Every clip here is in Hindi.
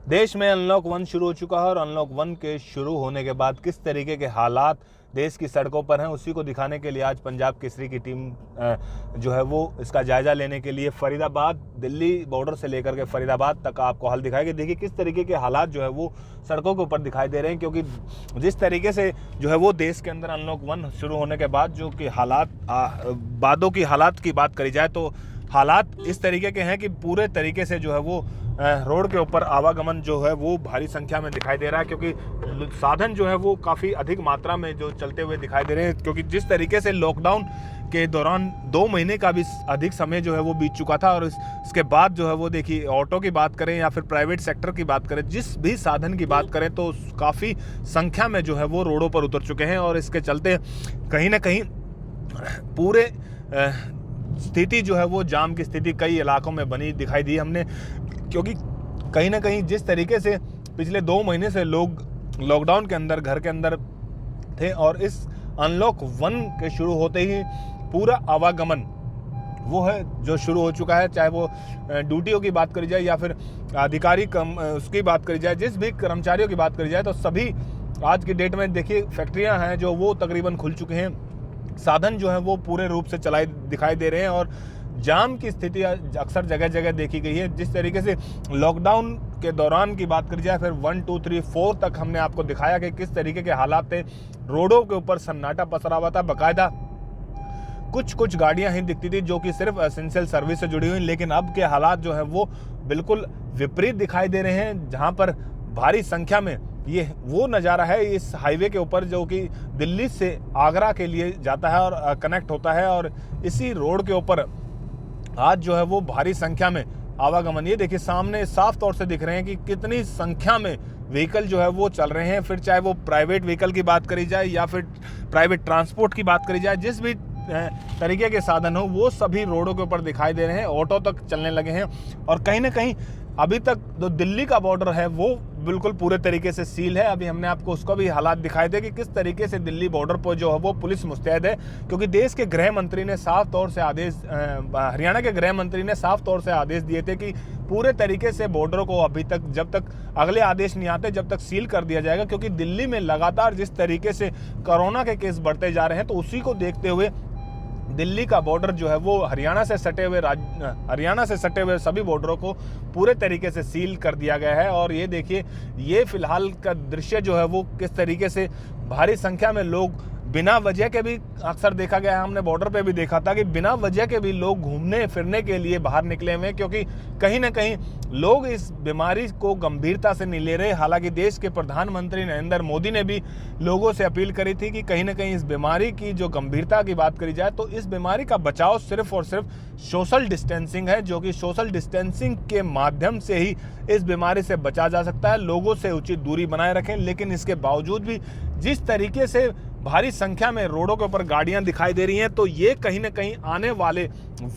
देश में अनलॉक 1 शुरू हो चुका है और अनलॉक 1 के शुरू होने के बाद किस तरीके के हालात देश की सड़कों पर हैं, उसी को दिखाने के लिए आज पंजाब केसरी की टीम जो है वो इसका जायजा लेने के लिए फरीदाबाद, दिल्ली बॉर्डर से लेकर के फरीदाबाद तक आपको हाल दिखाएगी। देखिए किस तरीके के हालात जो है वो सड़कों के ऊपर दिखाई दे रहे हैं, क्योंकि जिस तरीके से जो है वो देश के अंदर अनलॉक 1 शुरू होने के बाद जो कि हालात बादों की हालात की बात करी जाए तो हालात इस तरीके के हैं कि पूरे तरीके से जो है वो रोड के ऊपर आवागमन जो है वो भारी संख्या में दिखाई दे रहा है, क्योंकि साधन जो है वो काफ़ी अधिक मात्रा में जो चलते हुए दिखाई दे रहे हैं। क्योंकि जिस तरीके से लॉकडाउन के दौरान 2 महीने का भी अधिक समय जो है वो बीत चुका था और इसके बाद जो है वो देखिए ऑटो की बात करें या फिर प्राइवेट सेक्टर की बात करें, जिस भी साधन की बात करें तो काफ़ी संख्या में जो है वो रोडों पर उतर चुके हैं और इसके चलते कहीं ना कहीं पूरे स्थिति जो है वो जाम की स्थिति कई इलाकों में बनी दिखाई दी हमने, क्योंकि कहीं ना कहीं जिस तरीके से पिछले 2 महीने से लोग लॉकडाउन के अंदर घर के अंदर थे और इस अनलॉक 1 के शुरू होते ही पूरा आवागमन वो है जो शुरू हो चुका है, चाहे वो ड्यूटियों की बात करी जाए या फिर अधिकारी उसकी बात करी जाए, जिस भी कर्मचारियों की बात करी जाए तो सभी आज की डेट में देखिए फैक्ट्रियां हैं जो वो तकरीबन खुल चुके हैं, साधन जो है वो पूरे रूप से चलाए दिखाई दे रहे हैं और जाम की स्थिति अक्सर जगह जगह देखी गई है। जिस तरीके से लॉकडाउन के दौरान की बात करी जाए फिर 1, 2, 3, 4 तक हमने आपको दिखाया कि किस तरीके के हालात थे, रोडों के ऊपर सन्नाटा पसरा हुआ था, बाकायदा कुछ गाड़ियां ही दिखती थी जो कि सिर्फ एसेंशियल सर्विस से जुड़ी हुई, लेकिन अब के हालात जो है वो बिल्कुल विपरीत दिखाई दे रहे हैं, जहां पर भारी संख्या में ये वो नज़ारा है इस हाईवे के ऊपर जो कि दिल्ली से आगरा के लिए जाता है और कनेक्ट होता है और इसी रोड के ऊपर आज जो है वो भारी संख्या में आवागमन, ये देखिए सामने साफ तौर से दिख रहे हैं कि कितनी संख्या में व्हीकल जो है वो चल रहे हैं, फिर चाहे वो प्राइवेट व्हीकल की बात करी जाए या फिर प्राइवेट ट्रांसपोर्ट की बात करी जाए, जिस भी तरीके के साधन हो वो सभी रोडों के ऊपर दिखाई दे रहे हैं, ऑटो तक चलने लगे हैं और कहीं ना कहीं अभी तक जो दिल्ली का बॉर्डर है वो बिल्कुल पूरे तरीके से सील है। अभी हमने आपको उसका भी हालात दिखाए थे कि किस तरीके से दिल्ली बॉर्डर पर जो है वो पुलिस मुस्तैद है, क्योंकि देश के गृह मंत्री ने साफ तौर से हरियाणा के गृह मंत्री ने साफ तौर से आदेश दिए थे कि पूरे तरीके से बॉर्डर को अभी तक जब तक अगले आदेश नहीं आते जब तक सील कर दिया जाएगा, क्योंकि दिल्ली में लगातार जिस तरीके से कोरोना के केस बढ़ते जा रहे हैं तो उसी को देखते हुए दिल्ली का बॉर्डर जो है वो हरियाणा से सटे हुए सभी बॉर्डरों को पूरे तरीके से सील कर दिया गया है। और ये देखिए ये फिलहाल का दृश्य जो है वो किस तरीके से भारी संख्या में लोग बिना वजह के भी अक्सर देखा गया है, हमने बॉर्डर पे भी देखा था कि बिना वजह के भी लोग घूमने फिरने के लिए बाहर निकले हुए हैं, क्योंकि कहीं ना कहीं लोग इस बीमारी को गंभीरता से नहीं ले रहे। हालांकि देश के प्रधानमंत्री नरेंद्र मोदी ने भी लोगों से अपील करी थी कि कहीं ना कहीं इस बीमारी की जो गंभीरता की बात करी जाए तो इस बीमारी का बचाव सिर्फ और सिर्फ सोशल डिस्टेंसिंग है, जो कि सोशल डिस्टेंसिंग के माध्यम से ही इस बीमारी से बचा जा सकता है। लोगों से उचित दूरी बनाए रखें, लेकिन इसके बावजूद भी जिस तरीके से भारी संख्या में रोडों के ऊपर गाड़ियां दिखाई दे रही हैं तो ये कहीं ना कहीं आने वाले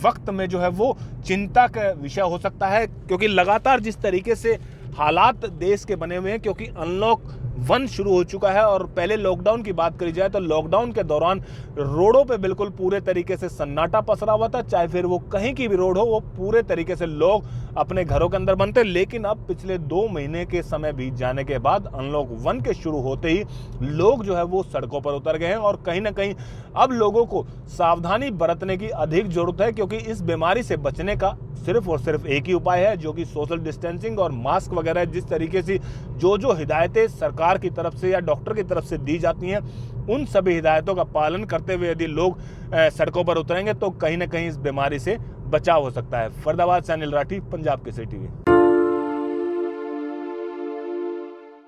वक्त में जो है वो चिंता का विषय हो सकता है, क्योंकि लगातार जिस तरीके से हालात देश के बने हुए हैं, क्योंकि अनलॉक 1 शुरू हो चुका है और पहले लॉकडाउन की बात करी जाए तो लॉकडाउन के दौरान रोडों पे बिल्कुल पूरे तरीके से सन्नाटा पसरा हुआ था, चाहे फिर वो कहीं की भी रोड हो, वो पूरे तरीके से लोग अपने घरों के अंदर बनते। लेकिन अब पिछले 2 महीने के समय बीत जाने के बाद अनलॉक 1 के शुरू होते ही लोग जो है वो सड़कों पर उतर गए हैं और कहीं ना कहीं अब लोगों को सावधानी बरतने की अधिक जरूरत है, क्योंकि इस बीमारी से बचने का सिर्फ और सिर्फ एक ही उपाय है, जो कि सोशल डिस्टेंसिंग और मास्क वगैरह जिस तरीके से जो हिदायतें सरकार की तरफ से या डॉक्टर की तरफ से दी जाती हैं उन सभी हिदायतों का पालन करते हुए यदि लोग सड़कों पर उतरेंगे तो कहीं ना कहीं इस बीमारी से बचाव हो सकता है। फरीदाबाद से अनिल राठी, पंजाब केसरी टीवी।